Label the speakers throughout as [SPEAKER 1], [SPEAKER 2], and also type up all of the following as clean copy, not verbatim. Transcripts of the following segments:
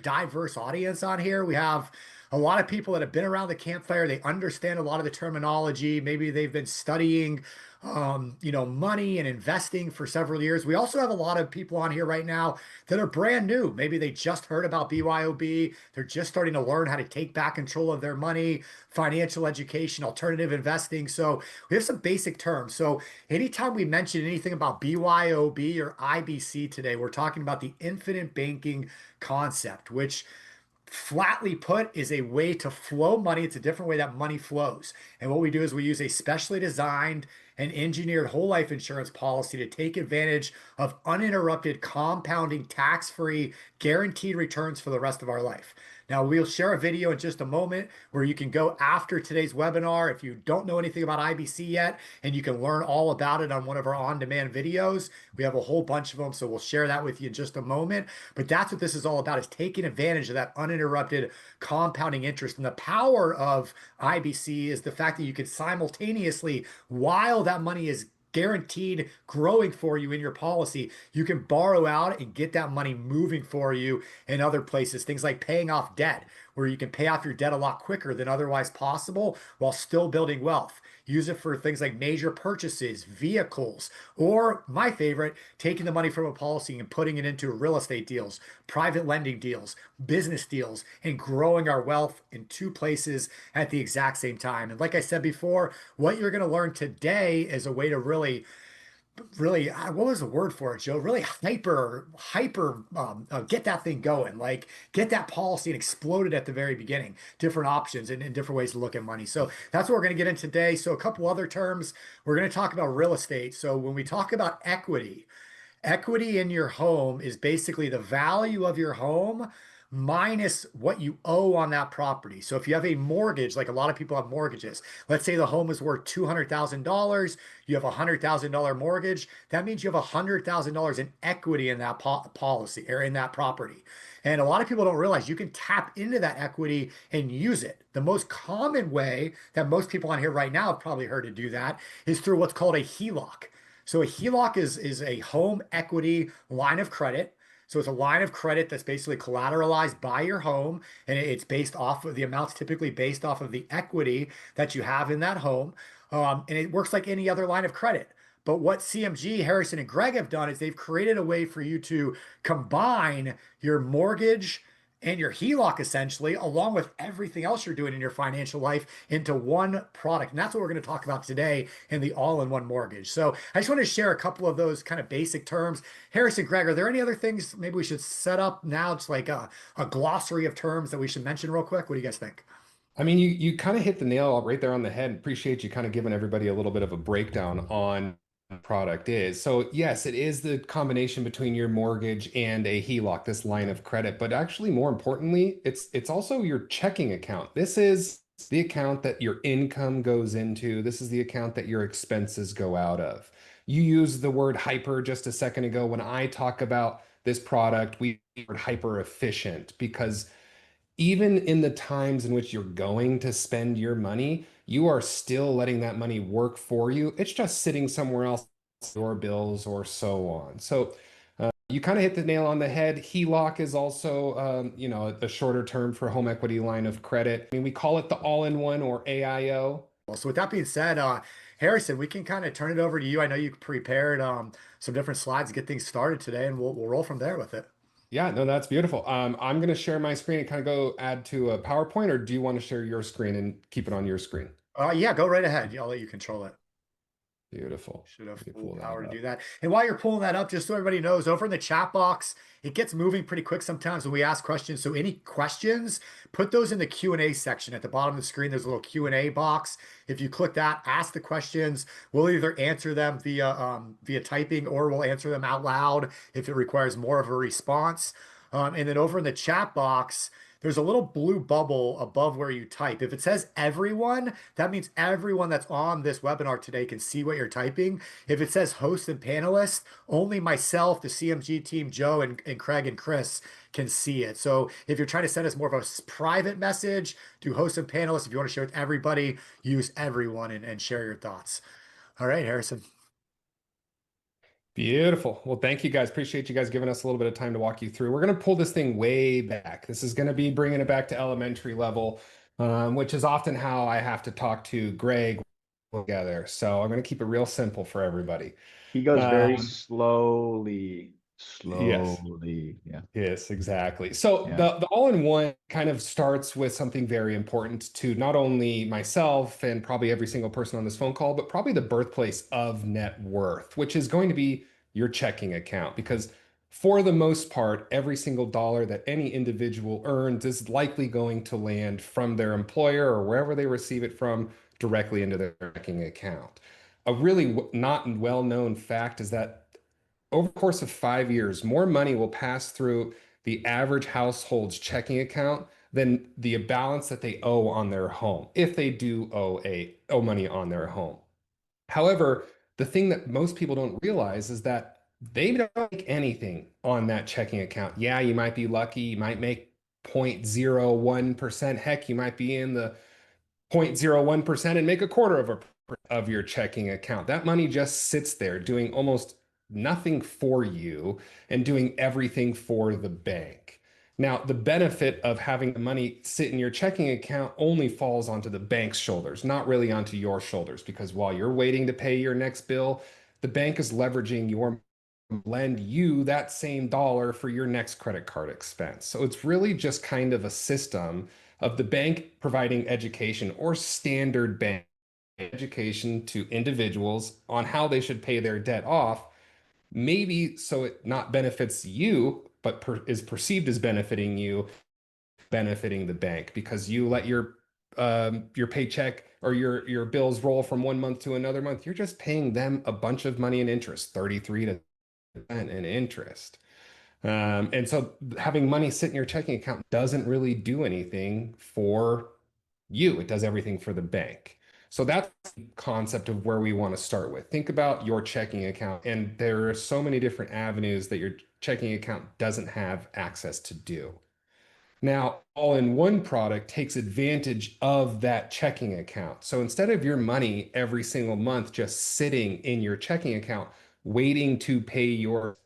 [SPEAKER 1] diverse audience on here. We have a lot of people that have been around the campfire. They understand a lot of the terminology. Maybe they've been studying, money and investing for several years. We also have a lot of people on here right now that are brand new. Maybe they just heard about BYOB. They're just starting to learn how to take back control of their money, financial education, alternative investing. So we have some basic terms. So anytime we mention anything about BYOB or IBC today, we're talking about the infinite banking concept, which flatly put is a way to flow money. It's a different way that money flows. And what we do is we use a specially designed and engineered whole life insurance policy to take advantage of uninterrupted compounding tax-free guaranteed returns for the rest of our life. Now, we'll share a video in just a moment where you can go after today's webinar if you don't know anything about IBC yet, and you can learn all about it on one of our on-demand videos. We have a whole bunch of them, so we'll share that with you in just a moment. But that's what this is all about, is taking advantage of that uninterrupted compounding interest. And the power of IBC is the fact that you can simultaneously, while that money is guaranteed growing for you in your policy, you can borrow out and get that money moving for you in other places. Things like paying off debt, where you can pay off your debt a lot quicker than otherwise possible while still building wealth. Use it for things like major purchases, vehicles, or my favorite, taking the money from a policy and putting it into real estate deals, private lending deals, business deals, and growing our wealth in two places at the exact same time. And like I said before, what you're going to learn today is a way to really, what was the word for it, Joe? Really hyper, get that thing going, like get that policy and explode it at the very beginning. Different options and different ways to look at money. So that's what we're going to get in today. So a couple other terms, we're going to talk about real estate. So when we talk about equity, equity in your home is basically the value of your home minus what you owe on that property. So if you have a mortgage, like a lot of people have mortgages, let's say the home is worth $200,000, you have a $100,000 mortgage, that means you have $100,000 in equity in that policy or in that property. And a lot of people don't realize you can tap into that equity and use it. The most common way that most people on here right now have probably heard to do that is through what's called a HELOC. So a HELOC is a home equity line of credit. So it's a line of credit that's basically collateralized by your home, and it's based off of the amounts typically based off of the equity that you have in that home. And it works like any other line of credit. But what CMG, Harrison, and Greg have done is they've created a way for you to combine your mortgage and your HELOC essentially, along with everything else you're doing in your financial life, into one product. And that's what we're going to talk about today in the all-in-one mortgage. So I just want to share a couple of those kind of basic terms. Harrison, Greg, are there any other things maybe we should set up now? It's like a glossary of terms that we should mention real quick. What do you guys think?
[SPEAKER 2] I mean, you kind of hit the nail right there on the head. Appreciate you kind of giving everybody a little bit of a breakdown on what the product is. So yes, it is the combination between your mortgage and a HELOC, this line of credit. But actually, more importantly, it's also your checking account. This is the account that your income goes into. This is the account that your expenses go out of. You used the word hyper just a second ago. When I talk about this product, we word hyper efficient because even in the times in which you're going to spend your money, you are still letting that money work for you. It's just sitting somewhere else, your bills or so on. So you kind of hit the nail on the head. HELOC is also, the shorter term for home equity line of credit. I mean, we call it the all-in-one or AIO.
[SPEAKER 1] Well, so with that being said, Harrison, we can kind of turn it over to you. I know you prepared some different slides to get things started today, and we'll roll from there with it.
[SPEAKER 2] Yeah, no, that's beautiful. I'm going to share my screen and kind of go add to a PowerPoint, or do you want to share your screen and keep it on your screen?
[SPEAKER 1] Yeah, go right ahead. I'll let you control it.
[SPEAKER 2] Beautiful.
[SPEAKER 1] Should have
[SPEAKER 2] Let me
[SPEAKER 1] full
[SPEAKER 2] pull that
[SPEAKER 1] power to do
[SPEAKER 2] up.
[SPEAKER 1] that. And while you're pulling that up, just so everybody knows, over in the chat box, it gets moving pretty quick sometimes when we ask questions. So any questions, put those in the Q&A section at the bottom of the screen. There's a little Q&A box. If you click that, ask the questions. We'll either answer them via typing, or we'll answer them out loud if it requires more of a response. And then over in the chat box, there's a little blue bubble above where you type. If it says everyone, that means everyone that's on this webinar today can see what you're typing. If it says hosts and panelists, only myself, the CMG team, Joe and Craig and Chris can see it. So if you're trying to send us more of a private message, do hosts and panelists. If you want to share with everybody, use everyone and share your thoughts. All right, Harrison.
[SPEAKER 2] Beautiful. Well, thank you guys. Appreciate you guys giving us a little bit of time to walk you through. We're going to pull this thing way back. This is going to be bringing it back to elementary level, which is often how I have to talk to Greg together. So I'm going to keep it real simple for everybody.
[SPEAKER 3] He goes very
[SPEAKER 2] Um,
[SPEAKER 3] slowly,
[SPEAKER 2] yes.
[SPEAKER 3] slowly. Yeah,
[SPEAKER 2] Yes, exactly. So
[SPEAKER 3] yeah.
[SPEAKER 2] the all-in-one kind of starts with something very important to not only myself and probably every single person on this phone call, but probably the birthplace of net worth, which is going to be your checking account. Because for the most part, every single dollar that any individual earns is likely going to land from their employer or wherever they receive it from directly into their checking account. A really not well-known fact is that over the course of 5 years, more money will pass through the average household's checking account than the balance that they owe on their home, if they do owe money on their home. However, the thing that most people don't realize is that they don't make anything on that checking account. Yeah, you might be lucky, you might make 0.01%. Heck, you might be in the 0.01% and make a quarter of your checking account. That money just sits there doing almost nothing for you and doing everything for the bank. Now, the benefit of having the money sit in your checking account only falls onto the bank's shoulders, not really onto your shoulders, because while you're waiting to pay your next bill, the bank is leveraging your lend you that same dollar for your next credit card expense. So it's really just kind of a system of the bank providing education or standard bank education to individuals on how they should pay their debt off, maybe so it not benefits you, but is perceived as benefiting you, benefiting the bank because you let your paycheck or your bills roll from one month to another month. You're just paying them a bunch of money in interest, 33 to in interest. And so having money sit in your checking account doesn't really do anything for you. It does everything for the bank. So that's the concept of where we want to start with. Think about your checking account, and there are so many different avenues that your checking account doesn't have access to do. Now, all-in-one product takes advantage of that checking account. So instead of your money every single month just sitting in your checking account, waiting to pay your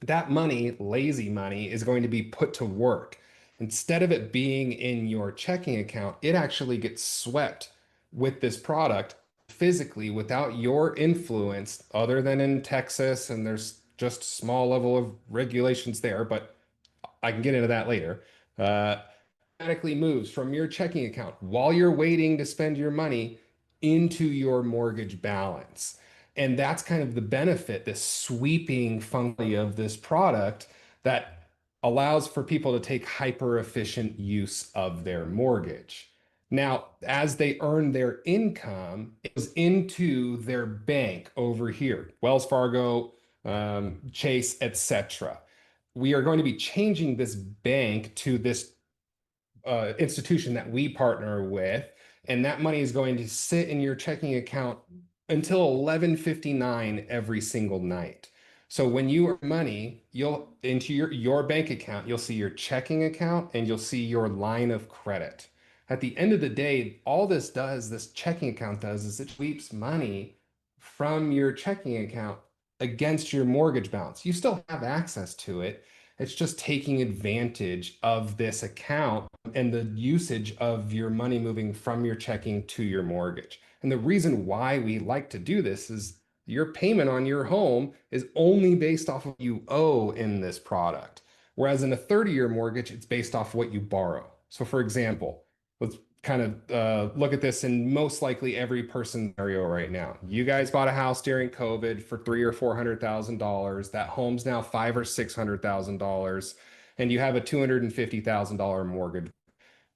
[SPEAKER 2] that money, lazy money, is going to be put to work. Instead of it being in your checking account, it actually gets swept with this product physically without your influence, other than in Texas, and there's just small level of regulations there, but I can get into that later. Uh, Automatically moves from your checking account while you're waiting to spend your money into your mortgage balance. And that's kind of the benefit, this sweeping functionality of this product that allows for people to take hyper efficient use of their mortgage. Now, as they earn their income, it goes into their bank over here, Wells Fargo, Chase, etc. We are going to be changing this bank to this institution that we partner with, and that money is going to sit in your checking account until 11:59 every single night. So when you earn money, you'll into your bank account, you'll see your checking account and you'll see your line of credit. At the end of the day, all this checking account does, is it sweeps money from your checking account against your mortgage balance. You still have access to it. It's just taking advantage of this account and the usage of your money moving from your checking to your mortgage. And the reason why we like to do this is your payment on your home is only based off of what you owe in this product. Whereas in a 30-year mortgage, it's based off what you borrow. So for example, let's kind of look at this in most likely every person scenario right now. You guys bought a house during COVID for $300,000 or $400,000. That home's now $500,000 or $600,000, and you have a $250,000 mortgage.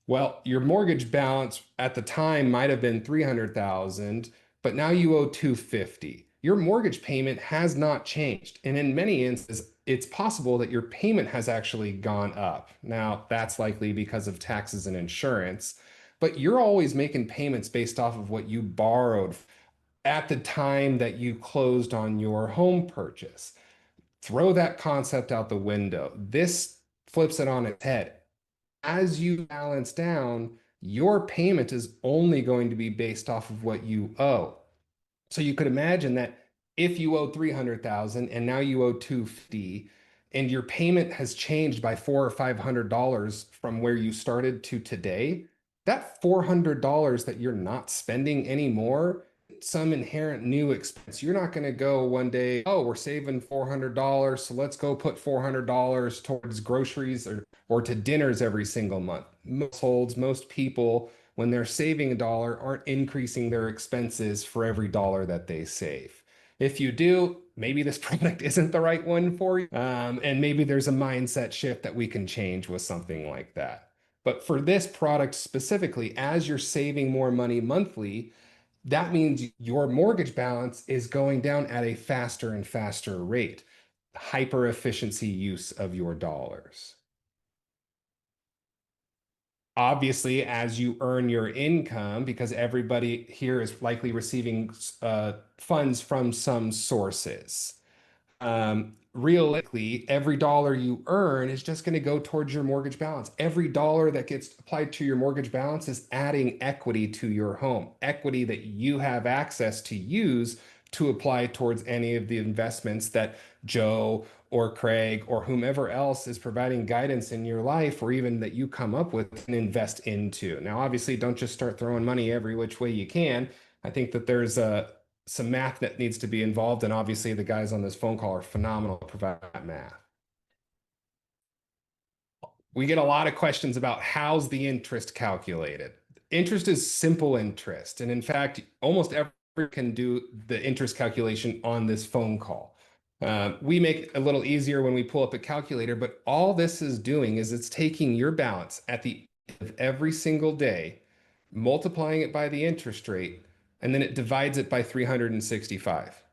[SPEAKER 2] Well, your mortgage balance at the time might have been 300,000, but now you owe 250. Your mortgage payment has not changed. And in many instances, it's possible that your payment has actually gone up. Now, that's likely because of taxes and insurance, but you're always making payments based off of what you borrowed at the time that you closed on your home purchase. Throw that concept out the window. This flips it on its head. As you balance down, your payment is only going to be based off of what you owe. So you could imagine that if you owe 300,000 and now you owe 250 and your payment has changed by $400 or $500 from where you started to today, that $400 that you're not spending anymore, some inherent new expense. You're not going to go one day, oh, we're saving $400, so let's go put $400 towards groceries or to dinners every single month. Most households, most people, when they're saving a dollar, aren't increasing their expenses for every dollar that they save. If you do, maybe this product isn't the right one for you. And maybe there's a mindset shift that we can change with something like that. But for this product specifically, as you're saving more money monthly, that means your mortgage balance is going down at a faster and faster rate. Hyper efficiency use of your dollars. Obviously, as you earn your income, because everybody here is likely receiving funds from some sources. Realistically, every dollar you earn is just going to go towards your mortgage balance. Every dollar that gets applied to your mortgage balance is adding equity to your home, equity that you have access to use to apply towards any of the investments that Joe or Craig or whomever else is providing guidance in your life, or even that you come up with and invest into. Now, obviously, don't just start throwing money every which way you can. I think that there's some math that needs to be involved, and obviously the guys on this phone call are phenomenal at providing that math. We get a lot of questions about how's the interest calculated. Interest is simple interest, and in fact, almost everyone can do the interest calculation on this phone call. We make it a little easier when we pull up a calculator, but all this is doing is it's taking your balance at the end of every single day, multiplying it by the interest rate, and then it divides it by 365.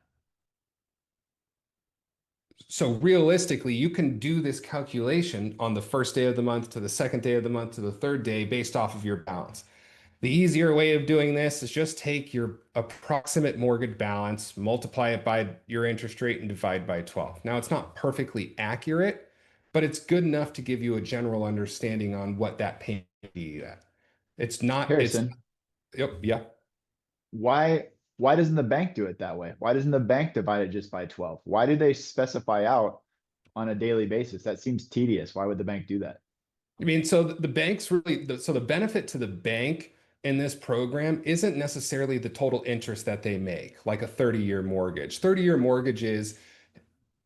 [SPEAKER 2] So realistically, you can do this calculation on the first day of the month to the second day of the month to the third day based off of your balance. The easier way of doing this is just take your approximate mortgage balance, multiply it by your interest rate, and divide by 12. Now, it's not perfectly accurate, but it's good enough to give you a general understanding on what that payment would be at. It's not, it's,
[SPEAKER 3] Harrison,
[SPEAKER 2] yep, yeah.
[SPEAKER 3] why doesn't the bank do it that way? Why doesn't the bank divide it just by 12? Why do they specify out on a daily basis? That seems tedious. Why would the bank do that?
[SPEAKER 2] I mean, so the banks really, so the benefit to the bank in this program isn't necessarily the total interest that they make, like a 30-year mortgage. 30-year mortgages,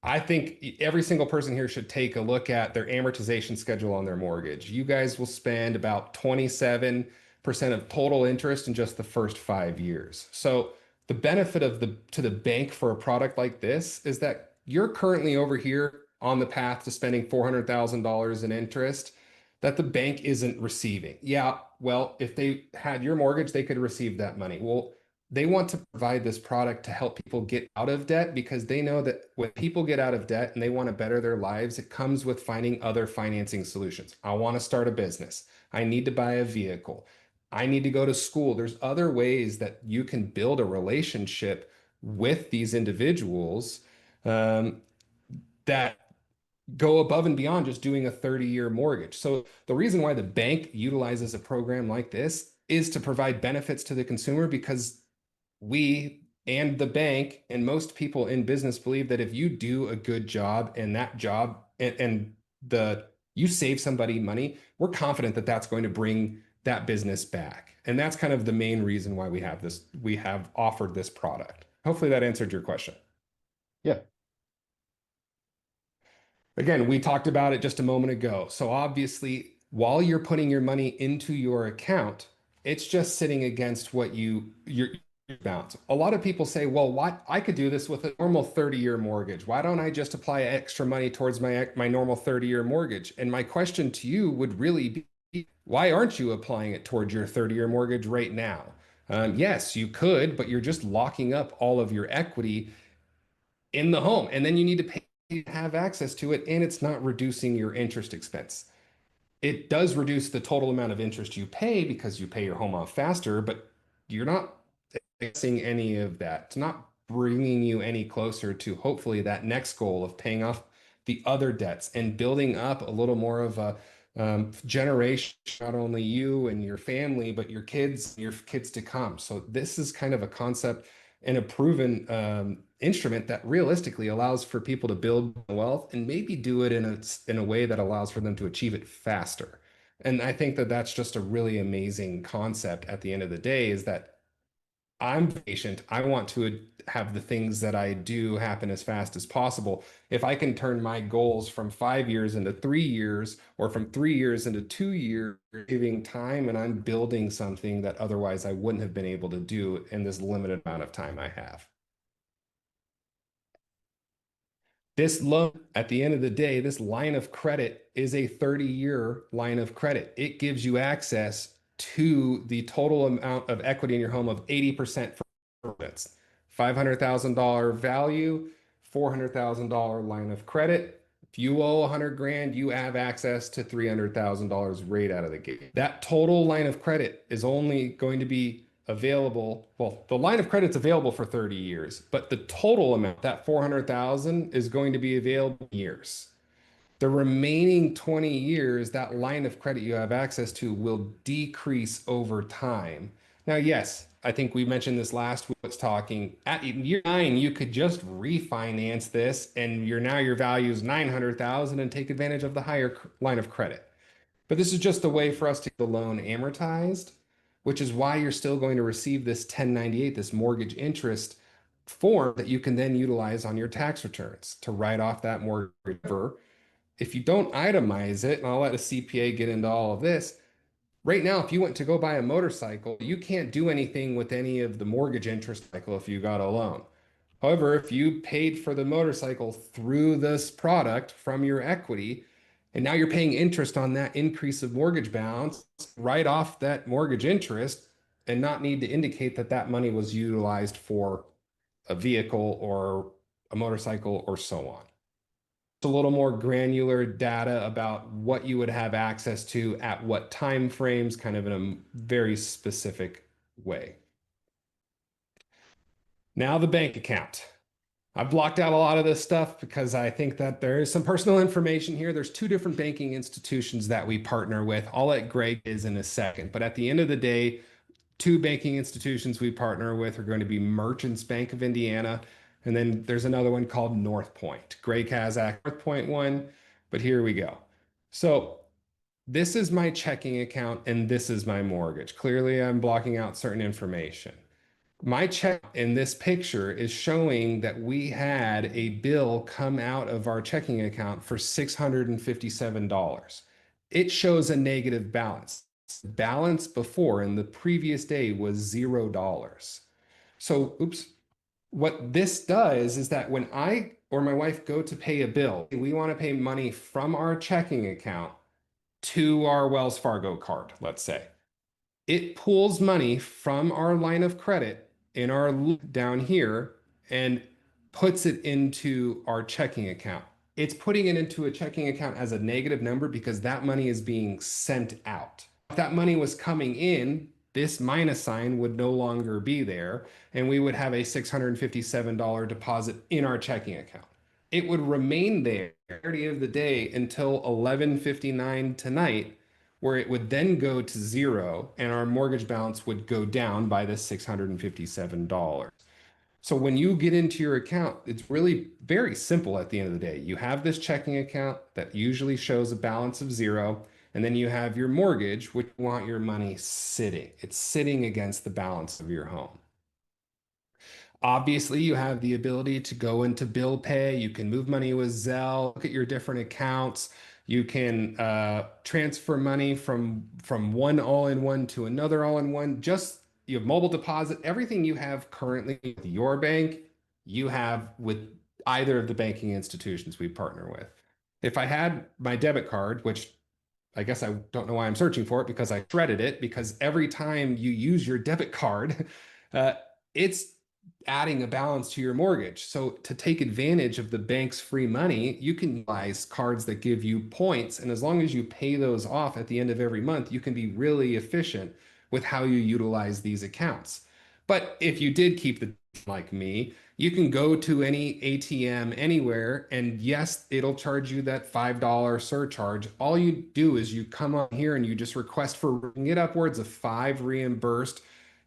[SPEAKER 2] I think every single person here should take a look at their amortization schedule on their mortgage. You guys will spend about 27% of total interest in just the first 5 years. So the benefit of to the bank for a product like this is that you're currently over here on the path to spending $400,000 in interest that the bank isn't receiving. Yeah, well, if they had your mortgage, they could receive that money. Well, they want to provide this product to help people get out of debt because they know that when people get out of debt and they want to better their lives, it comes with finding other financing solutions. I want to start a business. I need to buy a vehicle. I need to go to school. There's other ways that you can build a relationship with these individuals that go above and beyond just doing a 30-year mortgage. So the reason why the bank utilizes a program like this is to provide benefits to the consumer, because we and the bank and most people in business believe that if you do a good job and that job and the you save somebody money, we're confident that that's going to bring that business back. And that's kind of the main reason why we have offered this product. Hopefully that answered your question.
[SPEAKER 3] Yeah,
[SPEAKER 2] Again, we talked about it just a moment ago. So obviously, while you're putting your money into your account, it's just sitting against what your balance. A lot of people say, "Well, why I could do this with a normal 30-year mortgage. Why don't I just apply extra money towards my normal 30-year mortgage?" And my question to you would really be, why aren't you applying it towards your 30-year mortgage right now? Yes, you could, but you're just locking up all of your equity in the home, and then you need to pay to have access to it, and it's not reducing your interest expense. It does reduce the total amount of interest you pay because you pay your home off faster, but you're not fixing any of that. It's not bringing you any closer to hopefully that next goal of paying off the other debts and building up a little more of a generation, not only you and your family, but your kids to come. So this is kind of a concept and a proven instrument that realistically allows for people to build wealth and maybe do it in a way that allows for them to achieve it faster. And I think that that's just a really amazing concept at the end of the day, is that I'm patient. I want to have the things that I do happen as fast as possible. If I can turn my goals from 5 years into 3 years, or from 3 years into 2 years, saving time, and I'm building something that otherwise I wouldn't have been able to do in this limited amount of time I have. This loan, at the end of the day, this line of credit is a 30-year line of credit. It gives you access to the total amount of equity in your home of 80% for it. $500,000 value, $400,000 line of credit. If you owe 100 grand, you have access to $300,000 right out of the gate. That total line of credit is only going to be available. Well, the line of credit's available for 30 years, but the total amount, that 400,000, is going to be available in years. The remaining 20 years, that line of credit you have access to will decrease over time. Now, yes, I think we mentioned this last week, was talking at year 9, you could just refinance this and your value is 900,000 and take advantage of the higher line of credit. But this is just a way for us to get the loan amortized, which is why you're still going to receive this 1098, this mortgage interest form that you can then utilize on your tax returns to write off that mortgage. If you don't itemize it, and I'll let a CPA get into all of this, right now, if you went to go buy a motorcycle, you can't do anything with any of the mortgage interest cycle if you got a loan. However, if you paid for the motorcycle through this product from your equity, and now you're paying interest on that increase of mortgage balance, write off that mortgage interest and not need to indicate that that money was utilized for a vehicle or a motorcycle or so on. A little more granular data about what you would have access to at what time frames, kind of in a very specific way. Now the bank account. I've blocked out a lot of this stuff because I think that there is some personal information here. There's 2 different banking institutions that we partner with. I'll let Greg is in a second, but at the end of the day, 2 banking institutions we partner with are going to be Merchants Bank of Indiana, and then there's another one called North Point. Greg has a North Point one, but here we go. So this is my checking account and this is my mortgage. Clearly, I'm blocking out certain information. My check in this picture is showing that we had a bill come out of our checking account for $657. It shows a negative balance. Balance before in the previous day was $0. So, oops. What this does is that when I or my wife go to pay a bill, we want to pay money from our checking account to our Wells Fargo card, let's say. It pulls money from our line of credit in our loop down here and puts it into our checking account. It's putting it into a checking account as a negative number because that money is being sent out. If that money was coming in, this minus sign would no longer be there, and we would have a $657 deposit in our checking account. It would remain there at the end of the day until 11:59 tonight, where it would then go to 0 and our mortgage balance would go down by the $657. So when you get into your account, it's really very simple at the end of the day. You have this checking account that usually shows a balance of 0, and then you have your mortgage, which you want your money sitting. It's sitting against the balance of your home. Obviously, you have the ability to go into bill pay. You can move money with Zelle, look at your different accounts. You can transfer money from one all-in-one to another all-in-one. Just you have mobile deposit. Everything you have currently with your bank, you have with either of the banking institutions we partner with. If I had my debit card, which I guess I don't know why I'm searching for it because I shredded it, because every time you use your debit card, it's adding a balance to your mortgage. So to take advantage of the bank's free money, you can utilize cards that give you points. And as long as you pay those off at the end of every month, you can be really efficient with how you utilize these accounts. But if you did keep the like me, you can go to any ATM anywhere, and yes, it'll charge you that $5 surcharge. All you do is you come on here and you just request for get upwards of 5 reimbursed.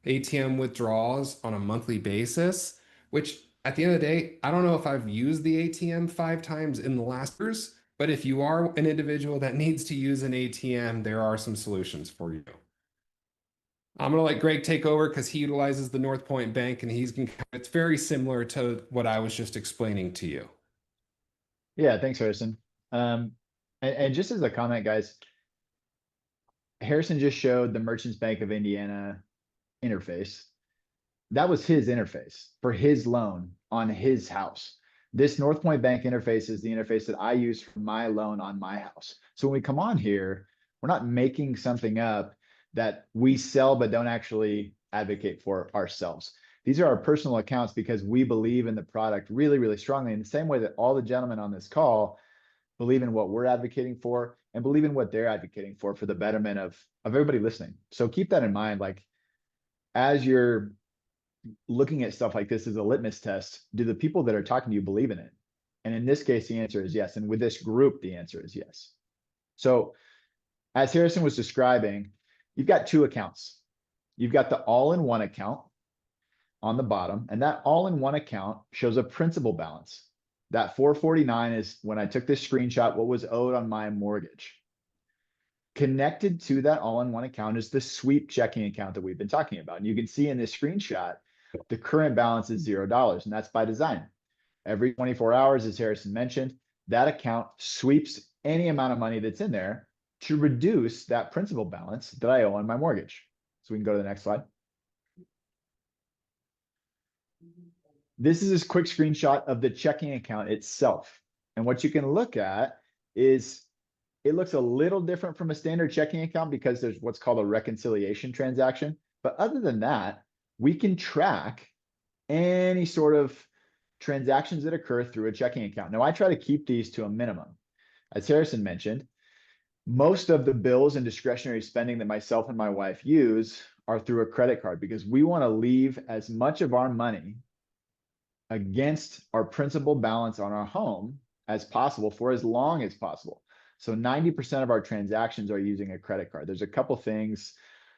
[SPEAKER 2] ATM withdrawals on a monthly basis, which at the end of the day, I don't know if I've used the ATM 5 times in the last years, but if you are an individual that needs to use an ATM, there are some solutions for you. I'm gonna let Greg take over because he utilizes the North Point Bank and it's very similar to what I was just explaining to you.
[SPEAKER 3] Yeah, thanks, Harrison. And just as a comment, guys, Harrison just showed the Merchants Bank of Indiana interface. That was his interface for his loan on his house. This North Point Bank interface is the interface that I use for my loan on my house. So when we come on here, we're not making something up that we sell but don't actually advocate for ourselves. These are our personal accounts because we believe in the product really, really strongly, in the same way that all the gentlemen on this call believe in what we're advocating for and believe in what they're advocating for the betterment of everybody listening. So keep that in mind. Like, as you're looking at stuff like this as a litmus test, do the people that are talking to you believe in it? And in this case, the answer is yes. And with this group, the answer is yes. So as Harrison was describing, you've got two accounts. You've got the all-in-one account on the bottom, and that all-in-one account shows a principal balance. That 449 is, when I took this screenshot, what was owed on my mortgage. Connected to that all-in-one account is the sweep checking account that we've been talking about. And you can see in this screenshot, the current balance is $0, and that's by design. Every 24 hours, as Harrison mentioned, that account sweeps any amount of money that's in there to reduce that principal balance that I owe on my mortgage. So we can go to the next slide. This is a quick screenshot of the checking account itself. And what you can look at is it looks a little different from a standard checking account because there's what's called a reconciliation transaction. But other than that, we can track any sort of transactions that occur through a checking account. Now, I try to keep these to a minimum. As Harrison mentioned, most of the bills and discretionary spending that myself and my wife use are through a credit card because we want to leave as much of our money against our principal balance on our home as possible for as long as possible. So 90% of our transactions are using a credit card. There's a couple things,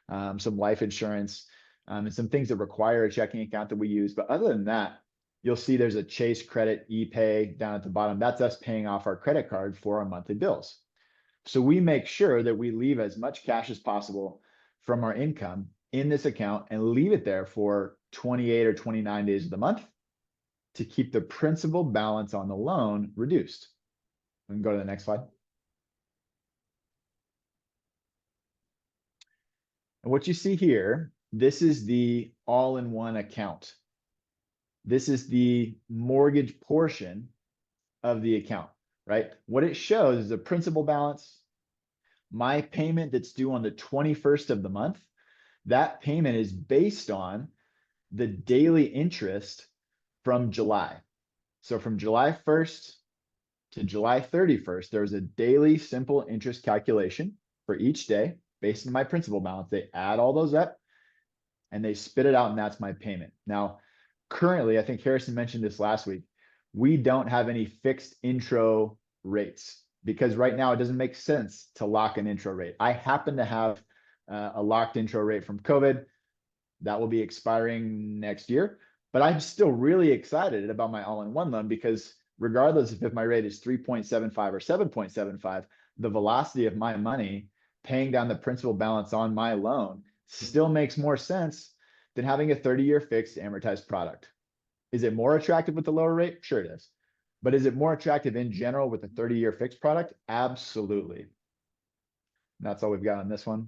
[SPEAKER 3] some life insurance, and some things that require a checking account that we use. But other than that, you'll see there's a Chase Credit ePay down at the bottom. That's us paying off our credit card for our monthly bills. So we make sure that we leave as much cash as possible from our income in this account and leave it there for 28 or 29 days of the month to keep the principal balance on the loan reduced. We can go to the next slide. And what you see here, this is the all-in-one account. This is the mortgage portion of the account, right? What it shows is a principal balance. My payment that's due on the 21st of the month, that payment is based on the daily interest from July. So from July 1st to July 31st, there's a daily simple interest calculation for each day based on my principal balance. They add all those up and they spit it out, and that's my payment. Now, currently, I think Harrison mentioned this last week, we don't have any fixed intro rates because right now it doesn't make sense to lock an intro rate. I happen to have a locked intro rate from COVID that will be expiring next year, but I'm still really excited about my all-in-one loan because regardless if my rate is 3.75 or 7.75, the velocity of my money paying down the principal balance on my loan still makes more sense than having a 30-year fixed amortized product. Is it more attractive with the lower rate? Sure it is. But is it more attractive in general with a 30-year fixed product? Absolutely. That's all we've got on this one.